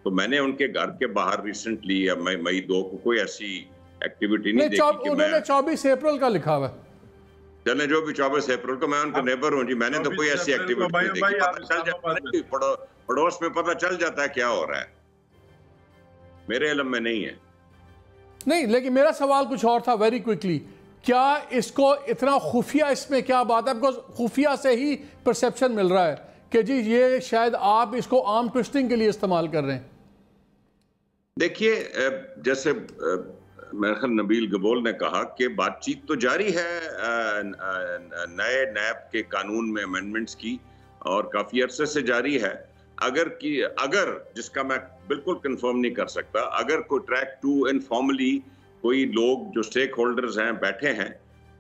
तो मैंने उनके घर के बाहर रिसेंटली या मई 2 को कोई ऐसी एक्टिविटी नहीं देखी कि उन्होंने 24 अप्रैल का लिखा हुआ है। चले जो भी 24 अप्रैल को, मैं उनका नेबर हूँ जी, मैंने तो कोई ऐसी एक्टिविटी नहीं देखी। पता चल जाता है, पड़ोस में पता चल जाता है क्या हो रहा है, मेरे इल्म में नहीं है। नहीं, लेकिन मेरा सवाल कुछ और था। वेरी क्विकली, क्या इसको इतना खुफिया, इसमें क्या बात है? बिकॉज खुफिया से ही परसेप्शन मिल रहा है कि जी ये शायद आप इसको आर्म ट्विस्टिंग के लिए इस्तेमाल कर रहे हैं। देखिए, जैसे मेरे ख्याल नबील गबोल ने कहा कि बातचीत तो जारी है नए नैब के कानून में अमेंडमेंट्स की, और काफी अरसे से जारी है। अगर जिसका मैं बिल्कुल कंफर्म नहीं कर सकता, अगर कोई ट्रैक 2 इनफॉर्मली कोई लोग जो स्टेक होल्डर्स हैं बैठे हैं,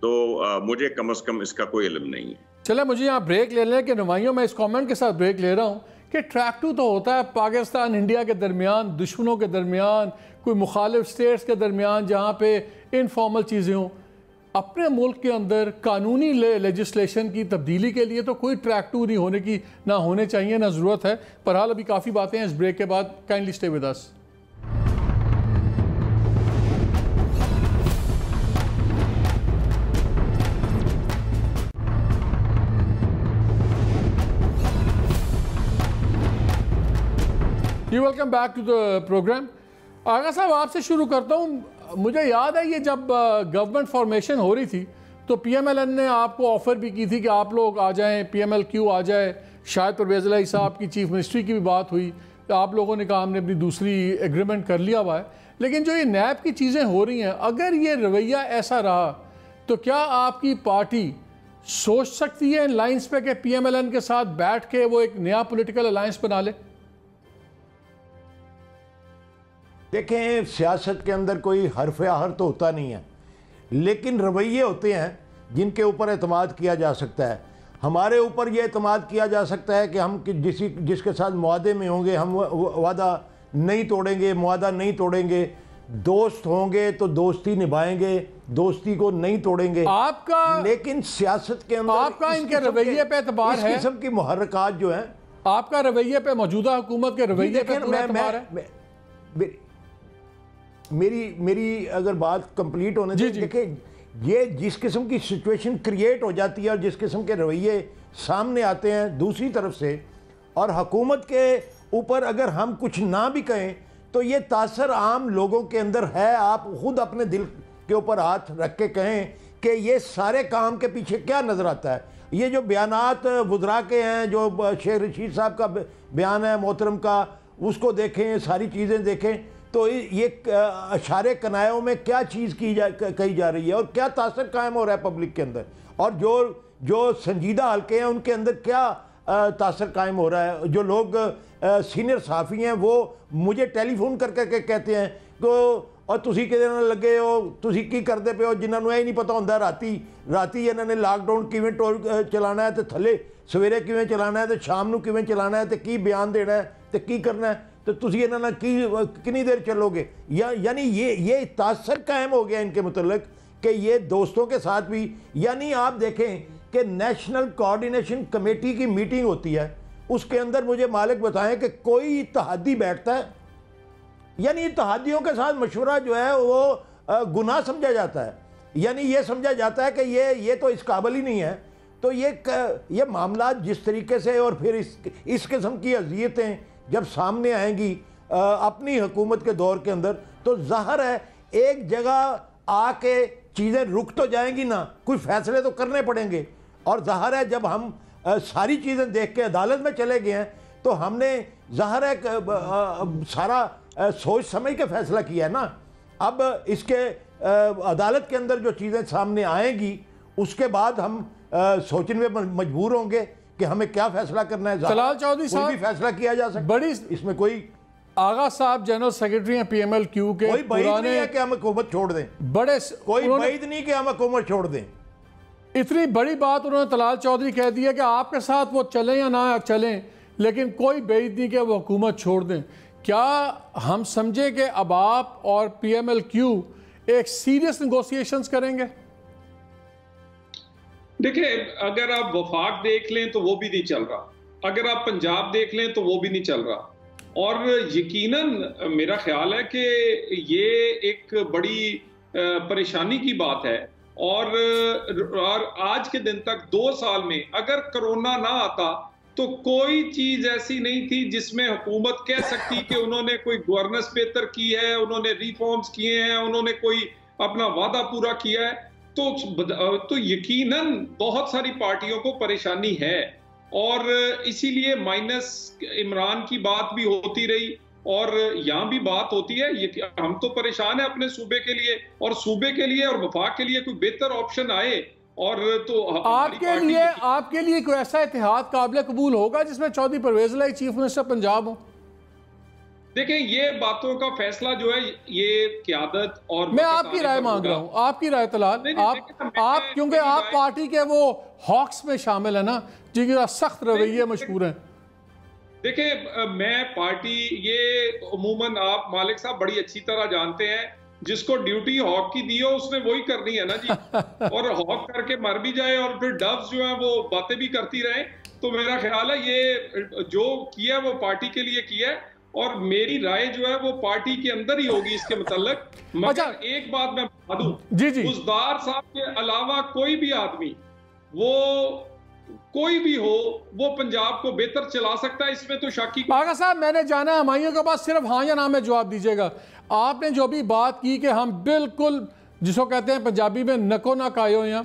तो मुझे कम से कम इसका कोई इल्म नहीं है। चले मुझे यहाँ ब्रेक ले लें कि नुमाइयों, मैं इस कमेंट के साथ ब्रेक ले रहा हूँ कि ट्रैक 2 तो होता है पाकिस्तान इंडिया के दरमियान, दुश्मनों के दरमियान, कोई मुखालिफ स्टेट्स के दरमियान, जहाँ पे इनफॉर्मल चीज़ें हों। अपने मुल्क के अंदर कानूनी लेजिस्लेशन की तब्दीली के लिए तो कोई ट्रैक 2 नहीं होने की, ना होने चाहिए, ना ज़रूरत है। पर हाल अभी काफ़ी बातें हैं इस ब्रेक के बाद। Kindly stay with us. You welcome back to the program. Agha sahab, आपसे शुरू करता हूँ। मुझे याद है ये जब गवर्नमेंट फॉर्मेशन हो रही थी तो PMLN ने आपको ऑफ़र भी की थी कि आप लोग आ जाएं, PMLQ आ जाए। शायद परवेज़ इलाही साहब की चीफ मिनिस्ट्री की भी बात हुई, तो आप लोगों ने कहा हमने अपनी दूसरी एग्रीमेंट कर लिया हुआ है। लेकिन जो ये नैब की चीज़ें हो रही हैं, अगर ये रवैया ऐसा रहा तो क्या आपकी पार्टी सोच सकती है इन लाइन्स पे कि PMLN के साथ बैठ के वो एक नया पॉलिटिकल अलायंस बना ले? देखें, सियासत के अंदर कोई हर्फ या हर तो होता नहीं है, लेकिन रवैये होते हैं जिनके ऊपर एतमाद किया जा सकता है। हमारे ऊपर ये एतमाद किया जा सकता है कि हम जिसके साथ मुआदे में होंगे हम वादा नहीं तोड़ेंगे, मुआदा नहीं तोड़ेंगे। दोस्त होंगे तो दोस्ती निभाएंगे, दोस्ती को नहीं तोड़ेंगे आपका। लेकिन सियासत के अंदर आपका इनके रवैये पे एतबार है, इस किस्म की मुहर्रकात जो हैं, आपका रवैये पे, मौजूदा हुकूमत के रवैये पे एतबार है। मेरी अगर बात कंप्लीट होने दे, देखिए ये जिस किस्म की सिचुएशन क्रिएट हो जाती है और जिस किस्म के रवैये सामने आते हैं दूसरी तरफ से, और हुकूमत के ऊपर अगर हम कुछ ना भी कहें तो ये तासर आम लोगों के अंदर है। आप खुद अपने दिल के ऊपर हाथ रख के कहें कि ये सारे काम के पीछे क्या नज़र आता है। ये जो बयानात वज़रा के हैं, जो शेख रशीद साहब का बयान है मोहतरम का, उसको देखें, सारी चीज़ें देखें, तो ये अशारे कनायों में क्या चीज़ कही जा रही है और क्या तासर कायम हो रहा है पब्लिक के अंदर, और जो संजीदा हल्के हैं उनके अंदर क्या तासर कायम हो रहा है। जो लोग सीनियर सहाफ़ी हैं वो मुझे टेलीफोन कर करके कहते हैं तो और तुसी किहदे नाल लगे हो, तुसी की करते पे हो, जिन्होंने यही नहीं पता होंदा राती इन्होंने लॉकडाउन किवें चलाना है, तो थले सवेरे किवें चलाना है, तो शाम नूं किवें चलाना है, तो की बयान देना है, तो की करना है, तो तुसी इन्हां नाल कितनी देर चलोगे। यानी ये तासर कायम हो गया इनके मुतल्लिक कि ये दोस्तों के साथ भी, यानी आप देखें कि नेशनल कोऑर्डिनेशन कमेटी की मीटिंग होती है, उसके अंदर मुझे मालिक बताएं कि कोई इत्तेहादी बैठता है, यानी इत्तेहादियों के साथ मशवरा जो है वो गुनाह समझा जाता है, यानी ये समझा जाता है कि ये तो इस काबिल ही नहीं है। तो ये मामला जिस तरीके से, और फिर इस किस्म की अज़ियतें जब सामने आएंगी अपनी हुकूमत के दौर के अंदर, तो ज़ाहिर है एक जगह आके चीज़ें रुक तो जाएंगी ना, कुछ फैसले तो करने पड़ेंगे। और ज़ाहिर है जब हम सारी चीज़ें देख के अदालत में चले गए हैं तो हमने ज़ाहिर है सारा सोच समझ के फैसला किया है ना। अब इसके अदालत के अंदर जो चीज़ें सामने आएंगी उसके बाद हम सोचने में मजबूर होंगे कि हमें क्या फैसला करना है। तलाल चौधरी साहब, कोई भी फैसला किया जा सकता, बड़ी इसमें कोई आगा साहब जनरल सेक्रेटरी हैं PMLQ के, कोई बैद नहीं है कि हम हुकूमत छोड़ दें, बड़े कोई बैद नहीं कि हम हुकूमत छोड़ दें। इतनी बड़ी बात उन्होंने तलाल चौधरी कह दी है कि आपके साथ वो चलें या ना चलें, लेकिन कोई बैद नहीं कि वो हुकूमत छोड़ दें। क्या हम समझें कि अब आप और PMLQ एक सीरियस नेगोशिएशंस करेंगे? देखिए, अगर आप वफाक देख लें तो वो भी नहीं चल रहा, अगर आप पंजाब देख लें तो वो भी नहीं चल रहा, और यकीनन मेरा ख्याल है कि ये एक बड़ी परेशानी की बात है। और आज के दिन तक 2 साल में अगर कोरोना ना आता तो कोई चीज ऐसी नहीं थी जिसमें हुकूमत कह सकती कि उन्होंने कोई गवर्नेंस बेहतर की है, उन्होंने रिफॉर्म्स किए हैं, उन्होंने कोई अपना वादा पूरा किया है। तो यकीनन बहुत सारी पार्टियों को परेशानी है, और इसीलिए माइनस इमरान की बात भी होती रही और यहाँ भी बात होती है। हम तो परेशान है अपने सूबे के लिए, और सूबे के लिए और वफाक के लिए कोई बेहतर ऑप्शन आए। और तो आपके लिए कोई ऐसा इत्तेहाद काबिल कबूल होगा जिसमें चौधरी परवेज इलाही चीफ मिनिस्टर पंजाब हो? देखें, ये बातों का फैसला जो है ये क़यादत, और मैं आपकी राय मांग रहा हूँ, आपकी राय तलाल। आप क्योंकि आप पार्टी के वो हॉक्स में शामिल है ना, जिनका सख्त रवैये मशहूर है। देखिए, मैं पार्टी, ये उमूमन आप मालिक साहब बड़ी अच्छी तरह जानते हैं, जिसको ड्यूटी हॉक की दी हो उसने वही करनी है ना जी। और हॉक करके मर भी जाए और फिर डव्स जो है वो बातें भी करती रहे, तो मेरा ख्याल है ये जो किया वो पार्टी के लिए किया है, और मेरी राय जो है वो पार्टी के अंदर ही होगी इसके मुतल्लिक। मगर एक बात मैं बता दूं, बुज़दार साहब के अलावा कोई भी आदमी, वो कोई भी हो, वो पंजाब को बेहतर चला सकता है, इसमें तो शक ही। आगा साहब, मैंने जाना हमाइयों के पास, सिर्फ हाँ या ना में जवाब दीजिएगा। आपने जो भी बात की कि हम बिल्कुल, जिसको कहते हैं पंजाबी में नको ना कायो हैं,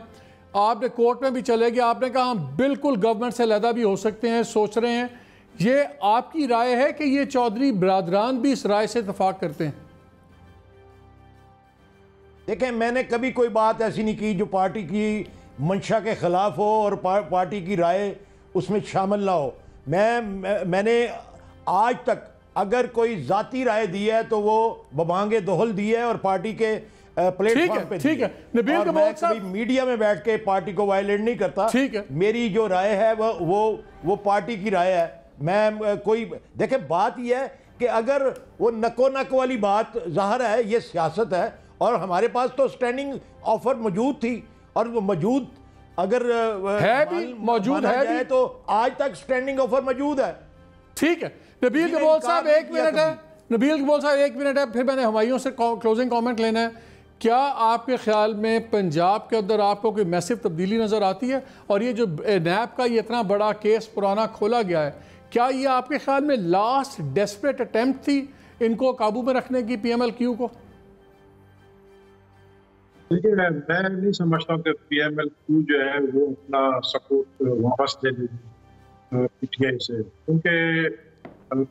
आपने कोर्ट में भी चले गए, आपने कहा हम बिल्कुल गवर्नमेंट से अलहदा भी हो सकते हैं, सोच रहे हैं। ये आपकी राय है कि ये चौधरी बरादरान भी इस राय से इत्तेफाक करते हैं? देखें, मैंने कभी कोई बात ऐसी नहीं की जो पार्टी की मंशा के ख़िलाफ़ हो और पार्टी की राय उसमें शामिल ना हो। मैंने आज तक अगर कोई ज़ाती राय दी है तो वो बमांगे दोहल दी है और पार्टी के प्लेटफॉर्म पे। ठीक है, नबील कबूल साहब, मीडिया में बैठ के पार्टी को वायलेट नहीं करता। ठीक है, मेरी जो राय है वो पार्टी की राय है। मैं कोई, देखे बात यह है कि अगर वो नको नक वाली बात, ज़ाहिर है ये सियासत है, और हमारे पास तो स्टैंडिंग ऑफर मौजूद थी, और वो मौजूद अगर है भी मौजूद है भी, तो आज तक स्टैंडिंग ऑफर मौजूद है। ठीक है, नबील कबूल साहब 1 मिनट है, नबील कबूल साहब 1 मिनट है, फिर मैंने हमाइयों से क्लोजिंग कमेंट लेना है। क्या आपके ख्याल में पंजाब के अंदर आपको कोई मैसिव तब्दीली नज़र आती है? और ये जो नैब का ये इतना बड़ा केस पुराना खोला गया है, क्या ये आपके ख्याल में लास्ट डेस्परेट अटेम्प्ट थी इनको काबू में रखने की PMLQ को? देखिए मैं नहीं समझता हूँ कि PMLQ जो है वो अपना सपोर्ट वापस ले लेगी PTI से, क्योंकि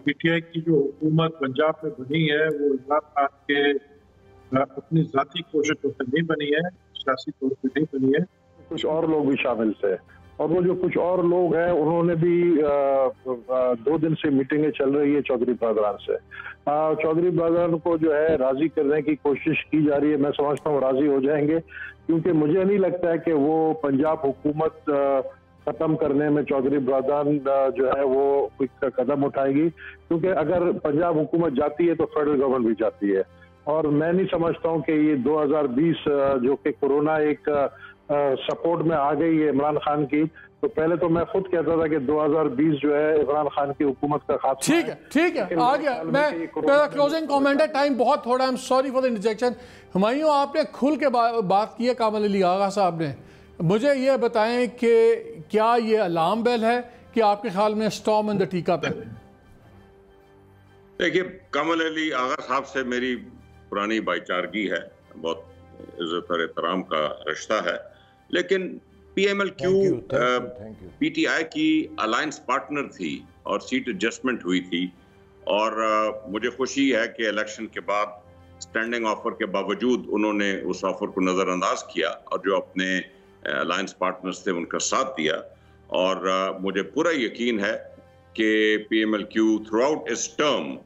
PTI की जो हुकूमत पंजाब में बनी है वो इमरान खान के अपनी ज़ाती कोशिशों से नहीं बनी है, सियासी तौर पर नहीं बनी है। कुछ और लोग भी शामिल थे और वो जो कुछ और लोग हैं उन्होंने भी 2 दिन से मीटिंगें चल रही है चौधरी बरदरान से। चौधरी बरदरान को जो है राजी करने की कोशिश की जा रही है। मैं समझता हूँ राजी हो जाएंगे, क्योंकि मुझे नहीं लगता है कि वो पंजाब हुकूमत खत्म करने में चौधरी बरदरान जो है वो कोई कदम उठाएगी, क्योंकि अगर पंजाब हुकूमत जाती है तो फेडरल गवर्नमेंट भी जाती है। और मैं नहीं समझता हूँ कि ये 2020 जो कि कोरोना एक सपोर्ट में आ गई है इमरान खान की, तो पहले तो मैं खुद कहता था कि 2020 जो है इमरान खान की हुकूमत का खात्मा। ठीक है आ गया। मैं मेरा क्लोजिंग कमेंट है, टाइम बहुत थोड़ा, I am sorry for the interjection. Humayun, आपने खुल के बात की है कामल अली आगा साहब ने, मुझे ये बताएं कि क्या ये अलार्म बेल है कि आपके ख्याल में स्टॉर्म इन द टीका पे? देखिए, कामल अली आगा साहब से मेरी पुरानी भाईचारगी है, बहुत इज्जत और एहतराम का रिश्ता है, लेकिन PMLQ PTI की अलायंस पार्टनर थी और सीट एडजस्टमेंट हुई थी, और मुझे खुशी है कि इलेक्शन के बाद स्टैंडिंग ऑफर के बावजूद उन्होंने उस ऑफर को नज़रअंदाज किया और जो अपने अलायंस पार्टनर्स थे उनका साथ दिया। और मुझे पूरा यकीन है कि PMLQ थ्रू आउट इस टर्म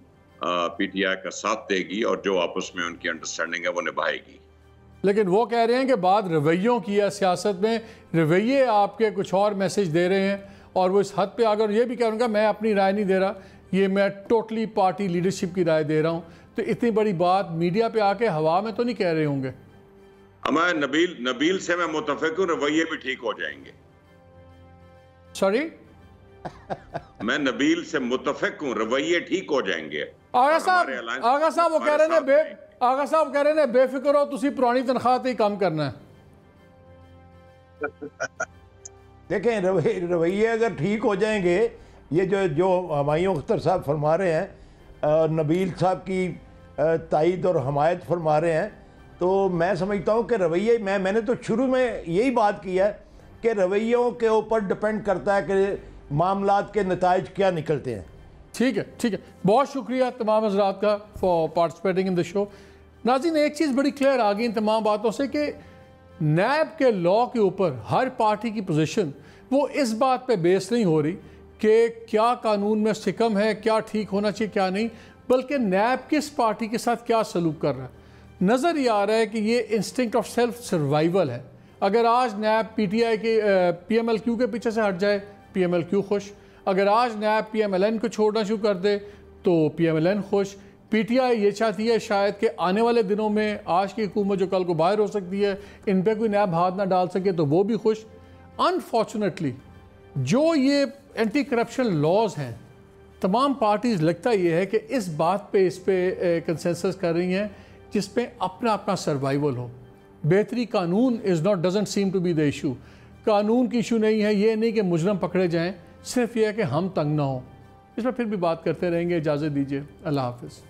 PTI का साथ देगी और जो आपस में उनकी अंडरस्टैंडिंग है वो निभाएगी। लेकिन वो कह रहे हैं कि बात रवैयों की है, सियासत में रवैये आपके कुछ और मैसेज दे रहे हैं, और वो इस हद पे अगर ये भी कहूँगा मैं अपनी राय नहीं दे रहा, ये मैं टोटली पार्टी लीडरशिप की राय दे रहा हूँ, तो इतनी बड़ी बात मीडिया पे आके हवा में तो नहीं कह रहे होंगे। मैं नबील से मैं मुतफिक हूँ, रवैये भी ठीक हो जाएंगे। सॉरी, मैं नबील से मुतफिक हूँ, रवैये ठीक हो जाएंगे। आगा साहब वो कह रहे हैं आगा साहब कह रहे हैं बेफिक्र हो, तुसी पुरानी तनख्वाह से ही काम करना है। देखें, रवैये अगर ठीक हो जाएंगे, ये जो हुमायूं अख्तर साहब फरमा रहे हैं, नबील साहब की तायद और हमायत फरमा रहे हैं, तो मैं समझता हूँ कि रवैये मैंने तो शुरू में यही बात की है कि रवैयों के ऊपर डिपेंड करता है कि मामलात के नताइज क्या निकलते हैं। ठीक है, बहुत शुक्रिया तमाम हज़रात का for participating in the show. नाज़रीन, एक चीज़ बड़ी क्लियर आ गई इन तमाम बातों से कि नैब के लॉ के ऊपर हर पार्टी की पोजीशन वो इस बात पे बेस नहीं हो रही कि क्या कानून में सिकम है, क्या ठीक होना चाहिए, क्या नहीं, बल्कि नैब किस पार्टी के साथ क्या सलूक कर रहा है। नज़र ये आ रहा है कि ये इंस्टिंक्ट ऑफ सेल्फ सर्वाइवल है। अगर आज नैब PTI के PMLQ के पीछे से हट जाए, PMLQ खुश। अगर आज नैब PMLN को छोड़ना शुरू कर दे तो PMLN खुश। PTI ये चाहती है शायद कि आने वाले दिनों में आज की हुकूमत जो कल को बाहर हो सकती है, इन पर कोई नैब हाथ ना डाल सके तो वो भी खुश। अनफॉर्चुनेटली जो ये एंटी करप्शन लॉज हैं, तमाम पार्टीज़ लगता ये है कि इस बात पे इस पे कंसेंसस कर रही हैं जिस पे अपना सर्वाइवल हो। बेहतरी कानून is not doesn't seem to be the issue. कानून की इशू नहीं है, ये नहीं कि मुजरम पकड़े जाएं, सिर्फ ये है कि हम तंग ना हो। इस पर फिर भी बात करते रहेंगे। इजाज़त दीजिए, अल्लाह हाफ़िज़।